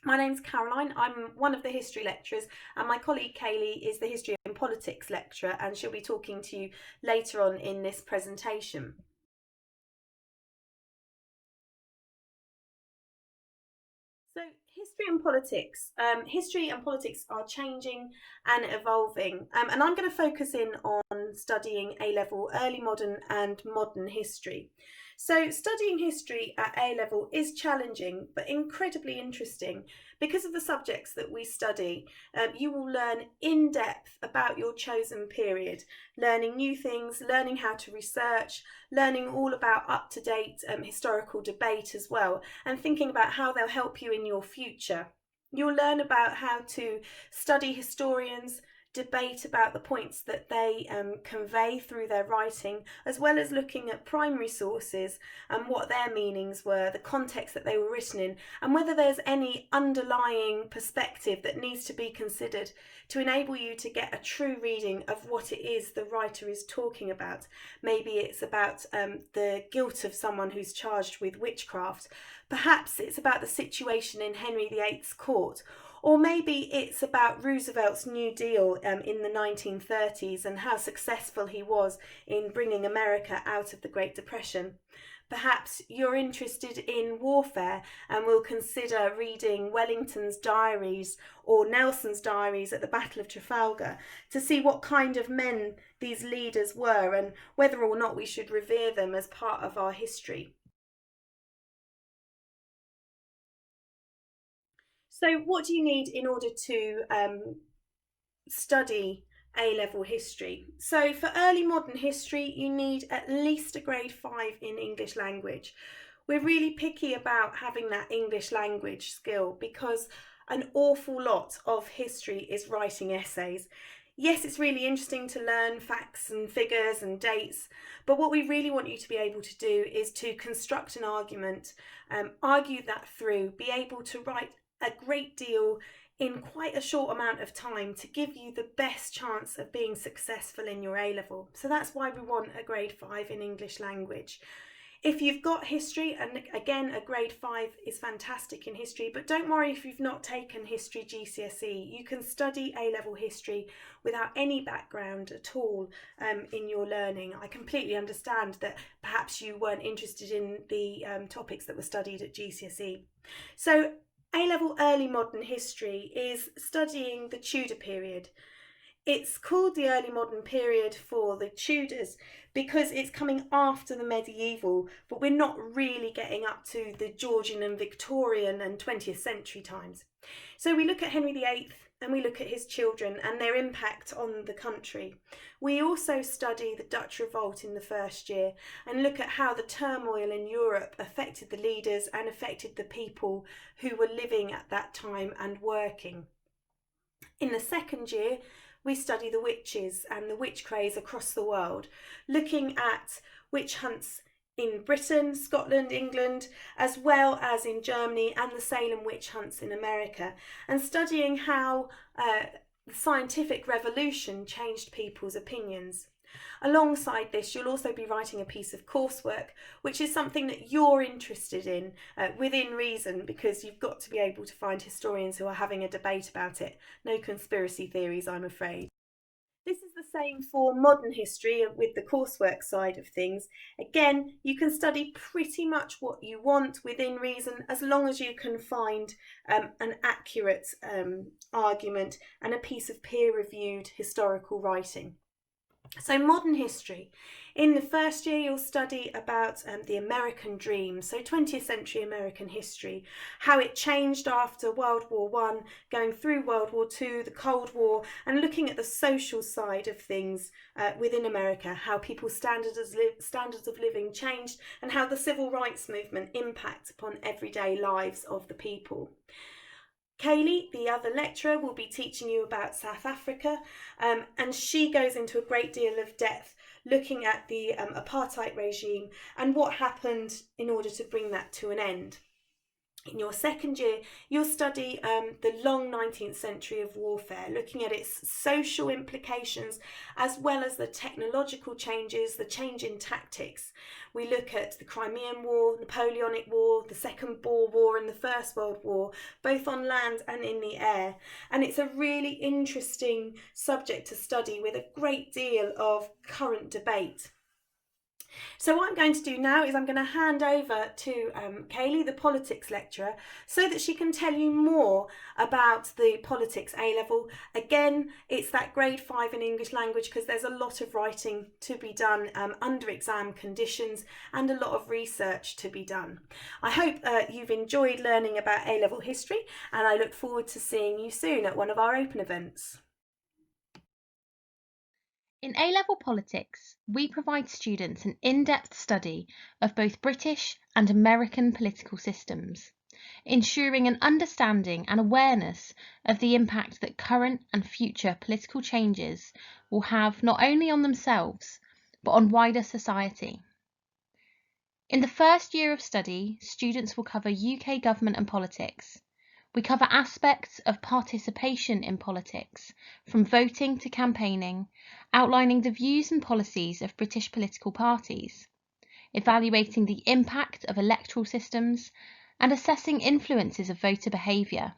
My name's Caroline. I'm one of the history lecturers, and my colleague Kaylee is the history and politics lecturer, and she'll be talking to you later on in this presentation. So, history and politics are changing and evolving, and I'm going to focus in on studying A level, early modern, and modern history. So, studying history at A level is challenging but incredibly interesting because of the subjects that we study. You will learn in depth about your chosen period, learning new things, learning how to research, learning all about up to date historical debate as well, and thinking about how they'll help you in your future. You'll learn about how to study historians, debate about the points that they convey through their writing, as well as looking at primary sources and what their meanings were, the context that they were written in, and whether there's any underlying perspective that needs to be considered to enable you to get a true reading of what it is the writer is talking about. Maybe it's about the guilt of someone who's charged with witchcraft. Perhaps it's about the situation in Henry VIII's court, or maybe it's about Roosevelt's New Deal in the 1930s and how successful he was in bringing America out of the Great Depression. Perhaps you're interested in warfare and will consider reading Wellington's diaries or Nelson's diaries at the Battle of Trafalgar to see what kind of men these leaders were and whether or not we should revere them as part of our history. So, what do you need in order to study A level history? So, for early modern history, you need at least a grade 5 in English language. We're really picky about having that English language skill because an awful lot of history is writing essays. Yes, it's really interesting to learn facts and figures and dates, but what we really want you to be able to do is to construct an argument, argue that through, be able to write a great deal in quite a short amount of time to give you the best chance of being successful in your A level. So that's why we want a grade 5 in English language. If you've got history, and again, a grade 5 is fantastic in history, but don't worry if you've not taken history GCSE. You can study A level history without any background at all in your learning. I completely understand that perhaps you weren't interested in the topics that were studied at GCSE. So, A level early modern history is studying the Tudor period. It's called the early modern period for the Tudors because it's coming after the medieval, but we're not really getting up to the Georgian and Victorian and 20th century times. So we look at Henry VIII and we look at his children and their impact on the country. We also study the Dutch revolt in the first year and look at how the turmoil in Europe affected the leaders and affected the people who were living at that time and working. In the second year, we study the witches and the witch craze across the world, looking at witch hunts in Britain, Scotland, England, as well as in Germany and the Salem witch hunts in America, and studying how the scientific revolution changed people's opinions. Alongside this, you'll also be writing a piece of coursework, which is something that you're interested in within reason, because you've got to be able to find historians who are having a debate about it. No conspiracy theories, I'm afraid. This is the same for modern history with the coursework side of things. Again, you can study pretty much what you want within reason as long as you can find an accurate argument and a piece of peer-reviewed historical writing. So, modern history. In the first year, you'll study about the American dream, so 20th century American history, how it changed after World War One, going through World War Two, the Cold War, and looking at the social side of things within America, how people's standards of living changed, and how the civil rights movement impacts upon everyday lives of the people. Kaylee, the other lecturer, will be teaching you about South Africa, and she goes into a great deal of depth looking at the apartheid regime and what happened in order to bring that to an end. In your second year, you'll study the long 19th century of warfare, looking at its social implications as well as the technological changes, the change in tactics. We look at the Crimean War, Napoleonic War, the Second Boer War and the First World War, both on land and in the air. And it's a really interesting subject to study with a great deal of current debate. So what I'm going to do now is I'm going to hand over to Kaylee, the politics lecturer, so that she can tell you more about the politics A-level. Again, it's that grade 5 in English language because there's a lot of writing to be done under exam conditions and a lot of research to be done. I hope you've enjoyed learning about A-level history, and I look forward to seeing you soon at one of our open events. In A-level politics, we provide students an in-depth study of both British and American political systems, ensuring an understanding and awareness of the impact that current and future political changes will have not only on themselves, but on wider society. In the first year of study, students will cover UK government and politics. We cover aspects of participation in politics, from voting to campaigning, outlining the views and policies of British political parties, evaluating the impact of electoral systems, and assessing influences of voter behaviour.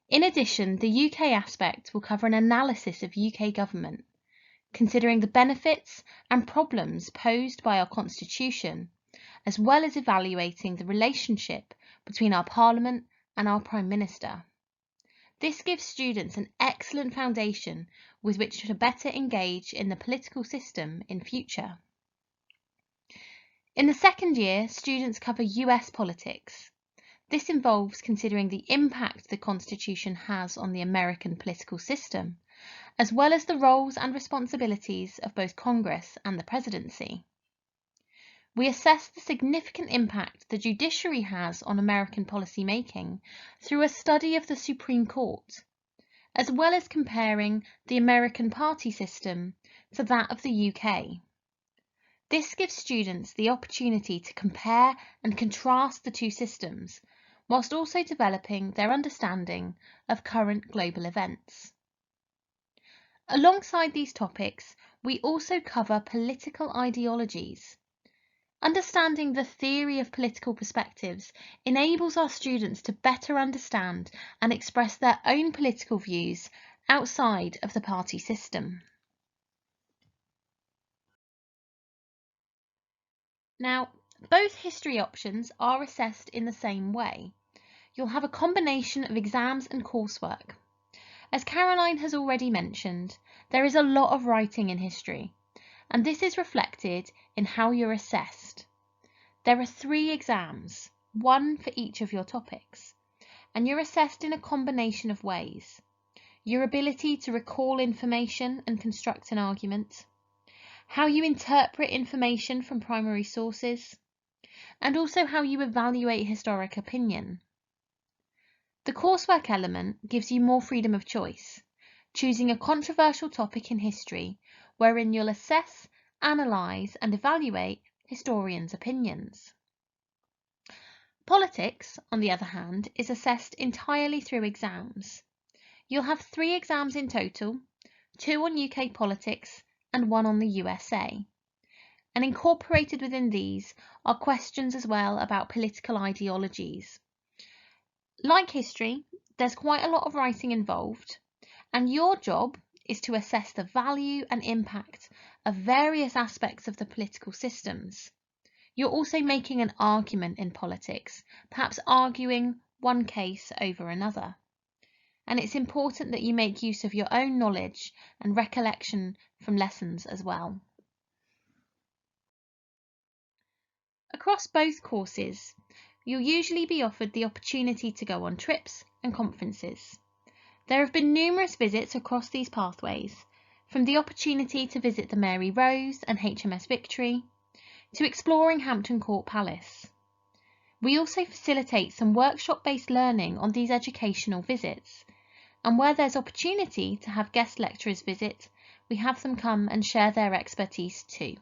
In addition, the UK aspect will cover an analysis of UK government, considering the benefits and problems posed by our Constitution, as well as evaluating the relationship between our Parliament and our Prime Minister. This gives students an excellent foundation with which to better engage in the political system in future. In the second year, students cover US politics. This involves considering the impact the Constitution has on the American political system, as well as the roles and responsibilities of both Congress and the Presidency. We assess the significant impact the judiciary has on American policy making through a study of the Supreme Court, as well as comparing the American party system to that of the UK. This gives students the opportunity to compare and contrast the two systems, whilst also developing their understanding of current global events. Alongside these topics, we also cover political ideologies. Understanding the theory of political perspectives enables our students to better understand and express their own political views outside of the party system. Now, both history options are assessed in the same way. You'll have a combination of exams and coursework. As Caroline has already mentioned, there is a lot of writing in history, and this is reflected in how you're assessed. There are 3 exams, 1 for each of your topics, and you're assessed in a combination of ways. Your ability to recall information and construct an argument, how you interpret information from primary sources, and also how you evaluate historic opinion. The coursework element gives you more freedom of choice, choosing a controversial topic in history wherein you'll assess, analyse and evaluate historians' opinions. Politics, on the other hand, is assessed entirely through exams. You'll have 3 exams in total, 2 on UK politics and 1 on the USA. And incorporated within these are questions as well about political ideologies. Like history, there's quite a lot of writing involved, and your job is to assess the value and impact of various aspects of the political systems. You're also making an argument in politics, perhaps arguing one case over another. And it's important that you make use of your own knowledge and recollection from lessons as well. Across both courses, you'll usually be offered the opportunity to go on trips and conferences. There have been numerous visits across these pathways, from the opportunity to visit the Mary Rose and HMS Victory, to exploring Hampton Court Palace. We also facilitate some workshop-based learning on these educational visits, and where there's opportunity to have guest lecturers visit, we have them come and share their expertise too.